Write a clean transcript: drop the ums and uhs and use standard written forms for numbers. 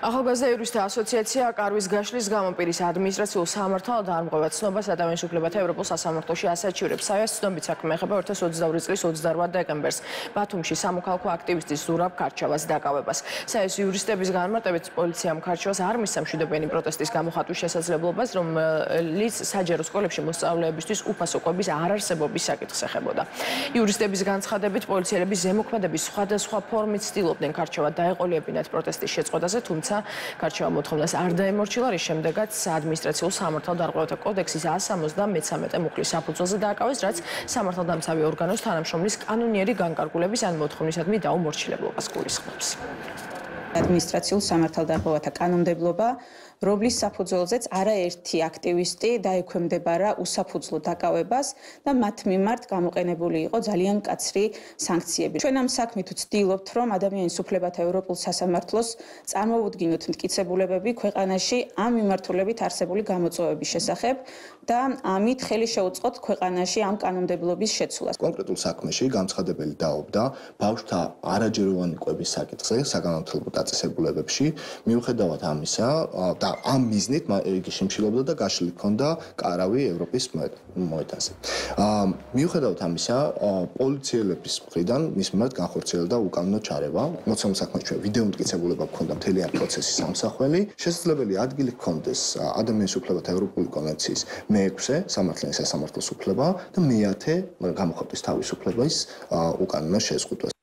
ახალგაზრდა იურისტთა ასოციაცია კარვის გაშლის გამოპირის ადმინისტრაციულ სამართალ დაარღვევა ცნობას ადამიანის უფლებათა ევროპულ სასამართლოში ასაჩივრებს. საერთო ცნობით საქმე ეხება 2022 წლის 28 დეკემბერს ბათუმში სამოქალაქო აქტივისტის ზურაბ ქარჩავას დაკავებას. საერთო იურისტების განმარტებით პოლიციამ ქარჩავას არ მისცა მშვიდობიანი პროტესტის გამოხატვის შესაძლებლობას, რომელიც საჯარო სკოლებში მოსწავლეებისთვის უფასო კვების არარსებობის საკითხს ეხებოდა. იურისტების განცხადებით პოლიციელები ზემოქმედების სხვადასხვა ფორმით ცდილობდნენ ქარჩავა დაეყოლიებინათ პროტესტის შეწყვეტაზე, თუმცა ქარჩავა მოთხოვნას არ დაემორჩილა, რის შემდეგაც საადმინისტრაციულ სამართალდარღვევათა კოდექსის 173 მუხლის საფუძველზე დააკავეს, რაც სამართალდამცავი ორგანოს თანამშრომლის კანონიერი განკარგულების ან მოთხოვნისადმი დაუმორჩილებლობას გულისხმობს. ადმინისტრაციულ სამართალდარღვევათა კანონმდებლობა, რომლის საფუძველზეც არაერთი აქტივისტი დაექვემდებარა უსაფუძვლო დაკავებას და მათ მიმართ გამოყენებული იყო ძალიან მკაცრი სანქციები. ჩვენ ამ საქმით ვცდილობთ, რომ ადამიანის უფლებათა ევროპულ სასამართლოს წარმოვუდგინოთ მტკიცებულებები ქვეყანაში ამ მიმართულებით არსებული გამოწვევების შესახებ და ამით ხელი შეუწყოთ ქვეყანაში ამ კანონმდებლობის შეცვლას. კონკრეტულ საქმეში განცხადებელი დაობდა ბავშვთა არაჯეროვანი კვების საკითხზე საგანმანათლებლო დაწესებულებებში. მიუხედავად ამისა და ამ მიზნით იგი შემჩილობდა და გაშლილი ჰქონდა კარავი ევროპის მოედანზე. მიუხედავად ამისა, პოლიციელების მხრიდან მის მიმართ განხორციელდა უკანონო ჩარევა. მოცემულ საქმეში ვიდეო მტკიცებულება ჰქონდა მთელი ამ პროცესის სამსახველი. შესაძლებელი ადგილი ჰქონდეს ადამიანის უფლებათა ევროპული კონვენციის მე-6 სამართლიანი სასამართლოს უფლება და მე-10 გამოხატვის თავისუფლების უკანონო შეზღუდვას.